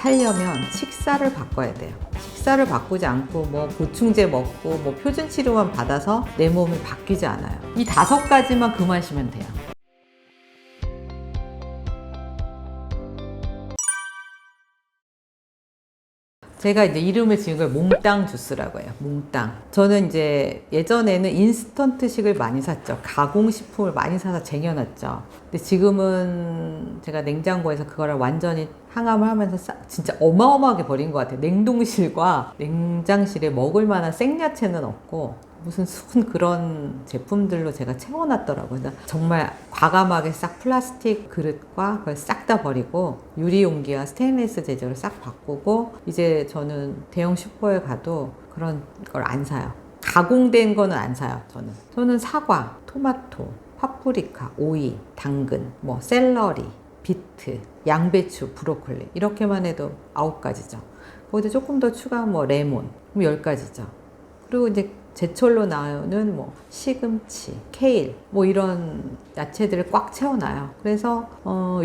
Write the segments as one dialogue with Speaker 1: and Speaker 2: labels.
Speaker 1: 살려면 식사를 바꿔야 돼요. 식사를 바꾸지 않고 뭐 보충제 먹고 뭐 표준 치료만 받아서 내 몸이 바뀌지 않아요. 이 5가지만 금하시면 돼요. 제가 이제 이름을 지은 걸 몽땅 주스라고 해요. 몽땅. 저는 이제 예전에는 인스턴트식을 많이 샀죠. 가공식품을 많이 사서 쟁여놨죠. 근데 지금은 제가 냉장고에서 그거를 완전히 항암을 하면서 진짜 어마어마하게 버린 것 같아요. 냉동실과 냉장실에 먹을 만한 생야채는 없고 무슨 그런 제품들로 제가 채워놨더라고요. 그래서 정말 과감하게 싹 플라스틱 그릇과 그걸 싹 다 버리고 유리 용기와 스테인리스 재질로 싹 바꾸고 이제 저는 대형 슈퍼에 가도 그런 걸 안 사요. 가공된 거는 안 사요. 저는 사과, 토마토, 파프리카, 오이, 당근, 뭐 샐러리, 비트, 양배추, 브로콜리 이렇게만 해도 9가지죠. 거기다 조금 더 추가하면 뭐 레몬, 그럼 10가지죠. 그리고 이제 제철로 나오는 뭐 시금치, 케일 뭐 이런 야채들을 꽉 채워놔요. 그래서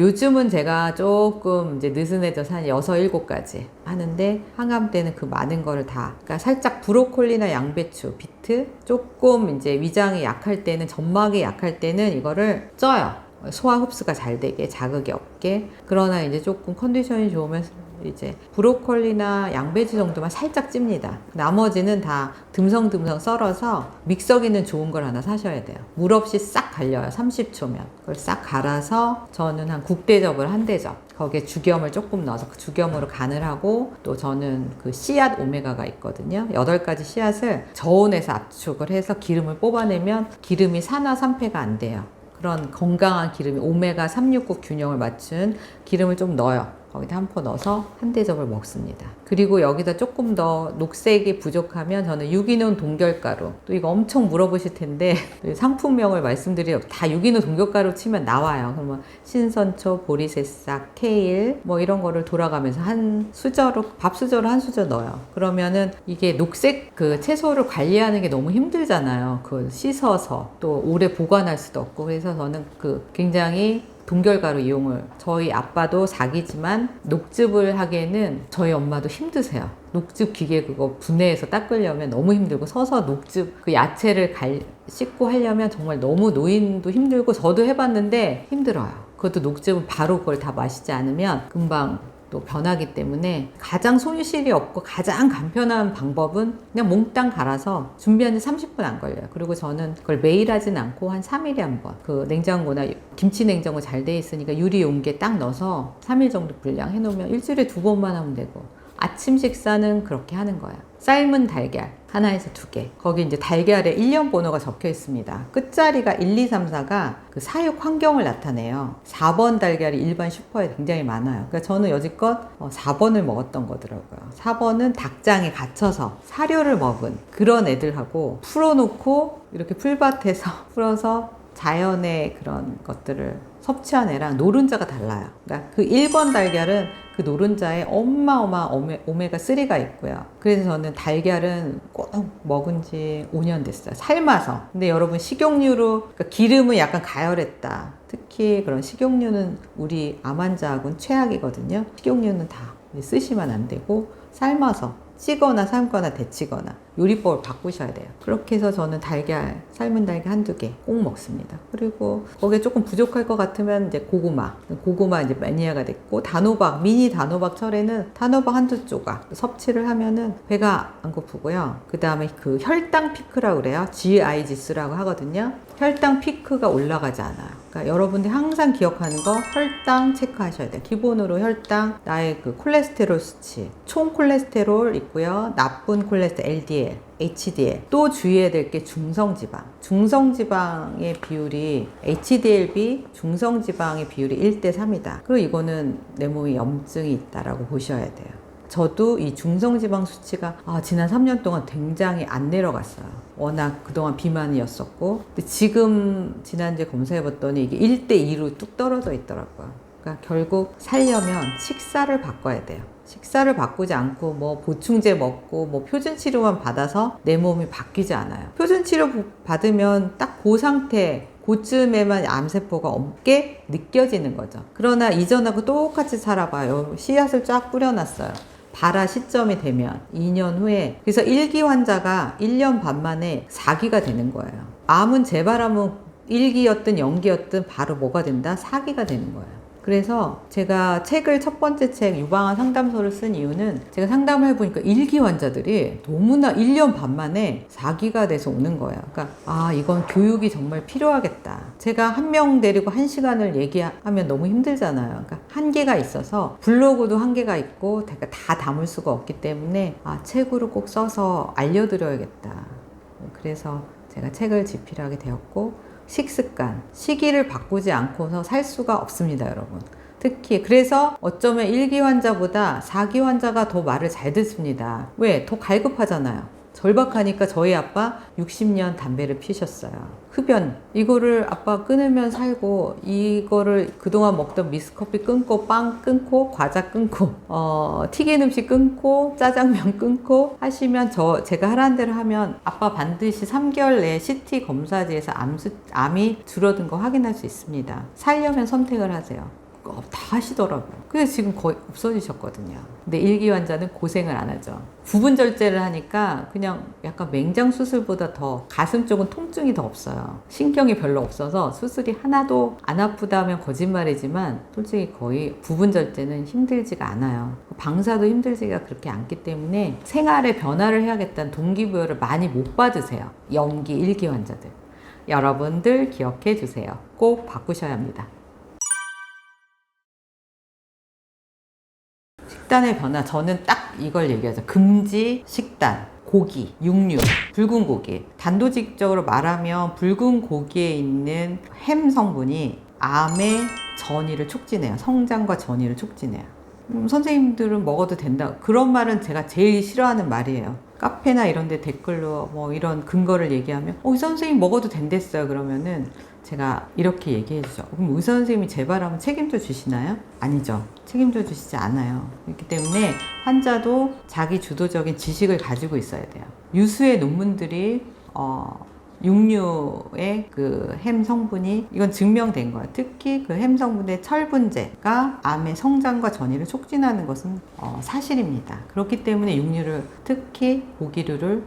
Speaker 1: 요즘은 제가 조금 이제 느슨해져서 한 6, 7가지 하는데 항암 때는 그 많은 거를 다 그러니까 살짝 브로콜리나 양배추, 비트 조금 이제 위장이 약할 때는 점막이 약할 때는 이거를 쪄요. 소화 흡수가 잘 되게 자극이 없게. 그러나 이제 조금 컨디션이 좋으면 이제 브로콜리나 양배추 정도만 살짝 찝니다. 나머지는 다 듬성듬성 썰어서 믹서기는 좋은 걸 하나 사셔야 돼요. 물 없이 싹 갈려요. 30초면 그걸 싹 갈아서 저는 한 국대접을 한 대접 거기에 죽염을 조금 넣어서 그 죽염으로 간을 하고 또 저는 그 씨앗 오메가가 있거든요. 8가지 씨앗을 저온에서 압축을 해서 기름을 뽑아내면 기름이 산화산패가 안 돼요. 그런 건강한 기름이 오메가 369 균형을 맞춘 기름을 좀 넣어요. 거기다 한 포 넣어서 한 대접을 먹습니다. 그리고 여기다 조금 더 녹색이 부족하면 저는 유기농 동결가루, 또 이거 엄청 물어보실 텐데 상품명을 말씀드리면 다 유기농 동결가루 치면 나와요. 그러면 신선초, 보리새싹, 케일 뭐 이런 거를 돌아가면서 한 수저로 밥 수저로 한 수저 넣어요. 그러면은 이게 녹색 그 채소를 관리하는 게 너무 힘들잖아요. 그걸 씻어서 또 오래 보관할 수도 없고. 그래서 저는 그 굉장히 동결가루 이용을 저희 아빠도 사기지만 녹즙을 하기에는 저희 엄마도 힘드세요. 녹즙 기계 그거 분해해서 닦으려면 너무 힘들고 서서 녹즙 그 야채를 씻고 하려면 정말 너무 노인도 힘들고 저도 해봤는데 힘들어요. 그것도 녹즙은 바로 그걸 다 마시지 않으면 금방 또 변하기 때문에 가장 손실이 없고 가장 간편한 방법은 그냥 몽땅 갈아서 준비하는 데 30분 안 걸려요. 그리고 저는 그걸 매일 하진 않고 한 3일에 한 번 그 냉장고나 김치 냉장고 잘 돼 있으니까 유리 용기에 딱 넣어서 3일 정도 분량 해놓으면 일주일에 2번만 하면 되고 아침 식사는 그렇게 하는 거예요. 삶은 달걀 하나에서 2개. 거기 이제 달걀에 1년 번호가 적혀 있습니다. 끝자리가 1, 2, 3, 4가 그 사육 환경을 나타내요. 4번 달걀이 일반 슈퍼에 굉장히 많아요. 그러니까 저는 여지껏 4번을 먹었던 거더라고요. 4번은 닭장에 갇혀서 사료를 먹은 그런 애들하고 풀어놓고 이렇게 풀밭에서 풀어서 자연의 그런 것들을 섭취한 애랑 노른자가 달라요. 그러니까 그 1번 달걀은 그 노른자에 어마어마한 오메가3가 있고요. 그래서 저는 달걀은 꼭 먹은 지 5년 됐어요. 삶아서. 근데 여러분 식용유로 그러니까 기름은 약간 가열했다. 특히 그런 식용유는 우리 암 환자하고는 최악이거든요. 식용유는 다 쓰시면 안 되고 삶아서 찌거나 삶거나 데치거나 요리법을 바꾸셔야 돼요. 그렇게 해서 저는 달걀, 삶은 달걀 한두 개 꼭 먹습니다. 그리고 거기에 조금 부족할 것 같으면 이제 고구마 이제 매니아가 됐고 단호박, 미니 단호박 철에는 단호박 한두 조각 섭취를 하면은 배가 안 고프고요. 그 다음에 그 혈당 피크라고 그래요. GI 지수라고 하거든요. 혈당 피크가 올라가지 않아요. 그러니까 여러분들이 항상 기억하는 거 혈당 체크하셔야 돼요. 기본으로 혈당, 나의 그 콜레스테롤 수치, 총 콜레스테롤 있고요. 나쁜 콜레스테롤 LDL, HDL. 또 주의해야 될 게 중성지방. 중성지방의 비율이 HDL비 중성지방의 비율이 1대3이다. 그리고 이거는 내 몸에 염증이 있다라고 보셔야 돼요. 저도 이 중성지방 수치가 지난 3년 동안 굉장히 안 내려갔어요. 워낙 그동안 비만이었었고 근데 지금 지난주에 검사해봤더니 이게 1대2로 뚝 떨어져 있더라고요. 그러니까 결국 살려면 식사를 바꿔야 돼요. 식사를 바꾸지 않고 뭐 보충제 먹고 뭐 표준 치료만 받아서 내 몸이 바뀌지 않아요. 표준 치료 받으면 딱 그 상태 그쯤에만 암세포가 없게 느껴지는 거죠. 그러나 이전하고 똑같이 살아봐요. 씨앗을 쫙 뿌려놨어요. 발화 시점이 되면 2년 후에, 그래서 1기 환자가 1년 반 만에 4기가 되는 거예요. 암은 재발하면 1기였든 0기였든 바로 뭐가 된다? 4기가 되는 거예요. 그래서 제가 책을, 첫 번째 책 유방암 상담소를 쓴 이유는 제가 상담을 해보니까 1기 환자들이 너무나 1년 반 만에 4기가 돼서 오는 거예요. 그러니까 이건 교육이 정말 필요하겠다. 제가 한 명 데리고 1시간을 얘기하면 너무 힘들잖아요. 그러니까 한계가 있어서, 블로그도 한계가 있고 다 담을 수가 없기 때문에 책으로 꼭 써서 알려드려야겠다. 그래서 제가 책을 집필하게 되었고, 식습관, 시기를 바꾸지 않고서 살 수가 없습니다, 여러분. 특히 그래서 어쩌면 1기 환자보다 4기 환자가 더 말을 잘 듣습니다. 왜? 더 갈급하잖아요. 절박하니까 저희 아빠 60년 담배를 피셨어요. 흡연, 이거를 아빠 끊으면 살고, 이거를 그동안 먹던 미스커피 끊고, 빵 끊고, 과자 끊고, 튀긴 음식 끊고, 짜장면 끊고 하시면, 제가 하라는 대로 하면 아빠 반드시 3개월 내에 CT 검사지에서 암이 줄어든 거 확인할 수 있습니다. 살려면 선택을 하세요. 다 하시더라고요. 그래서 지금 거의 없어지셨거든요. 근데 1기 환자는 고생을 안 하죠. 부분절제를 하니까 그냥 약간 맹장 수술보다 더 가슴 쪽은 통증이 더 없어요. 신경이 별로 없어서 수술이 하나도 안 아프다면 거짓말이지만 솔직히 거의 부분절제는 힘들지가 않아요. 방사도 힘들지가 그렇게 않기 때문에 생활에 변화를 해야겠다는 동기부여를 많이 못 받으세요. 0기, 1기 환자들. 여러분들 기억해 주세요. 꼭 바꾸셔야 합니다. 식단의 변화, 저는 딱 이걸 얘기하죠. 금지 식단, 고기, 육류, 붉은 고기. 단도직입적으로 말하면 붉은 고기에 있는 햄 성분이 암의 전이를 촉진해요. 성장과 전이를 촉진해요. 선생님들은 먹어도 된다. 그런 말은 제가 제일 싫어하는 말이에요. 카페나 이런 데 댓글로 뭐 이런 근거를 얘기하면 의사 선생님 먹어도 된댔어요. 그러면은 제가 이렇게 얘기해 주죠. 그럼 의사 선생님이 재발하면 책임져 주시나요? 아니죠. 책임져 주시지 않아요. 그렇기 때문에 환자도 자기 주도적인 지식을 가지고 있어야 돼요. 유수의 논문들이 육류의 그 햄 성분이, 이건 증명된 거예요. 특히 그 햄 성분의 철분제가 암의 성장과 전이를 촉진하는 것은 사실입니다. 그렇기 때문에 육류를, 특히 고기류를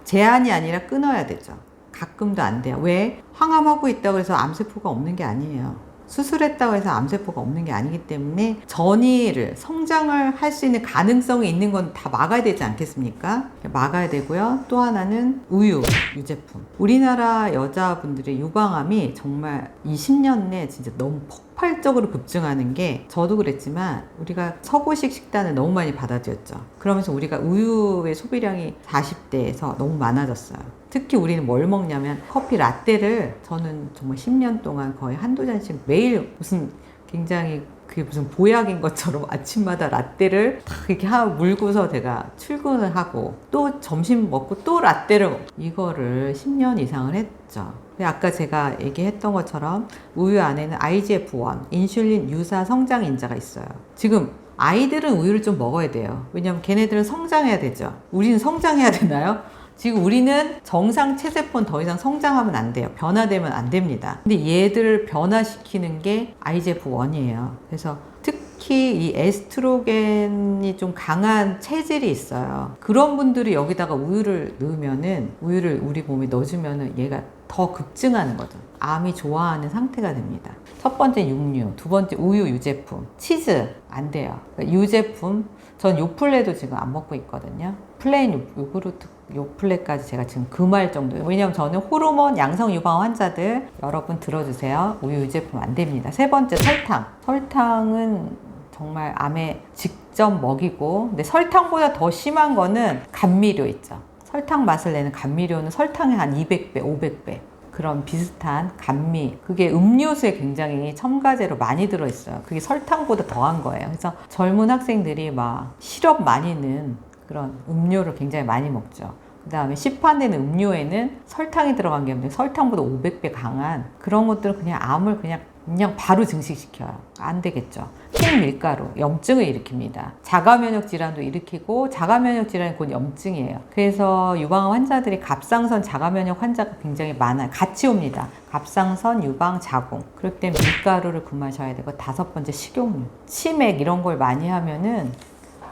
Speaker 1: 제한이 아니라 끊어야 되죠. 가끔도 안 돼요. 왜? 항암하고 있다고 해서 암세포가 없는 게 아니에요. 수술했다고 해서 암세포가 없는 게 아니기 때문에 전이를, 성장을 할 수 있는 가능성이 있는 건 다 막아야 되지 않겠습니까? 막아야 되고요. 또 하나는 우유, 유제품. 우리나라 여자분들의 유방암이 정말 20년 내 진짜 너무 폭발적으로 급증하는 게, 저도 그랬지만 우리가 서구식 식단을 너무 많이 받아들였죠. 그러면서 우리가 우유의 소비량이 40대에서 너무 많아졌어요. 특히 우리는 뭘 먹냐면 커피 라떼를, 저는 정말 10년 동안 거의 한두 잔씩 매일, 무슨 굉장히 그게 무슨 보약인 것처럼 아침마다 라떼를 탁 이렇게 물고서 제가 출근을 하고, 또 점심 먹고 또 라떼를 먹고, 이거를 10년 이상을 했죠. 아까 제가 얘기했던 것처럼 우유 안에는 IGF-1, 인슐린 유사 성장 인자가 있어요. 지금 아이들은 우유를 좀 먹어야 돼요. 왜냐면 걔네들은 성장해야 되죠. 우리는 성장해야 되나요? 지금 우리는 정상 체세포는 더 이상 성장하면 안 돼요. 변화되면 안 됩니다. 근데 얘들을 변화시키는 게 IGF-1이에요. 그래서 특히 이 에스트로겐이 좀 강한 체질이 있어요. 그런 분들이 여기다가 우유를 넣으면은, 우유를 우리 몸에 넣어주면은 얘가 더 급증하는 거죠. 암이 좋아하는 상태가 됩니다. 첫 번째 육류, 두 번째 우유 유제품, 치즈 안 돼요. 유제품, 전 요플레도 지금 안 먹고 있거든요. 플레인 요구르트 요플레까지 제가 지금 금할 정도예요. 왜냐면 저는 호르몬 양성 유방 환자들, 여러분 들어주세요. 우유 유제품 안 됩니다. 세 번째 설탕. 설탕은 정말 암에 직접 먹이고, 근데 설탕보다 더 심한 거는 감미료 있죠. 설탕 맛을 내는 감미료는 설탕의 한 200배, 500배. 그런 비슷한 감미, 그게 음료수에 굉장히 첨가제로 많이 들어있어요. 그게 설탕보다 더한 거예요. 그래서 젊은 학생들이 막 시럽 많이 넣은 그런 음료를 굉장히 많이 먹죠. 그 다음에 시판되는 음료에는 설탕이 들어간 게 없는데 설탕보다 500배 강한 그런 것들은 그냥 암을 그냥 그냥 바로 증식시켜요. 안 되겠죠. 흰밀가루, 염증을 일으킵니다. 자가면역 질환도 일으키고 자가면역 질환이 곧 염증이에요. 그래서 유방 환자들이 갑상선 자가면역 환자가 굉장히 많아요. 같이 옵니다. 갑상선, 유방, 자궁. 그럴 때 밀가루를 금하셔야 되고, 5번째 식용유. 치맥 이런 걸 많이 하면은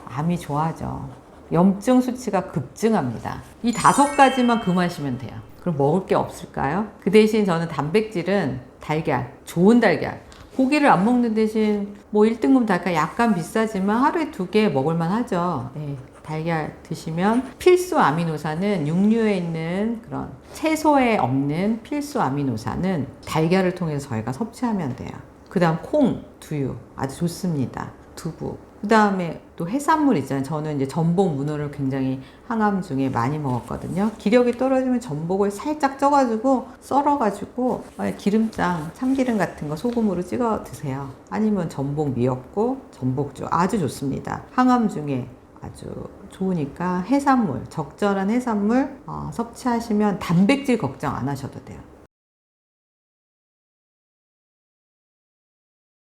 Speaker 1: 암이 좋아져. 염증 수치가 급증합니다. 이 5가지만 금하시면 돼요. 그럼 먹을 게 없을까요? 그 대신 저는 단백질은 달걀, 좋은 달걀. 고기를 안 먹는 대신 뭐 1등급 달걀 약간 비싸지만 하루에 2개 먹을만 하죠. 네, 달걀 드시면 필수 아미노산은 육류에 있는 그런 채소에 없는 필수 아미노산은 달걀을 통해서 저희가 섭취하면 돼요. 그 다음 콩, 두유 아주 좋습니다. 두부. 그 다음에 또 해산물 있잖아요. 저는 이제 전복, 문어를 굉장히 항암 중에 많이 먹었거든요. 기력이 떨어지면 전복을 살짝 쪄가지고 썰어가지고 기름장, 참기름 같은 거 소금으로 찍어 드세요. 아니면 전복 미역국, 전복죽 아주 좋습니다. 항암 중에 아주 좋으니까 해산물, 적절한 해산물 섭취하시면 단백질 걱정 안 하셔도 돼요.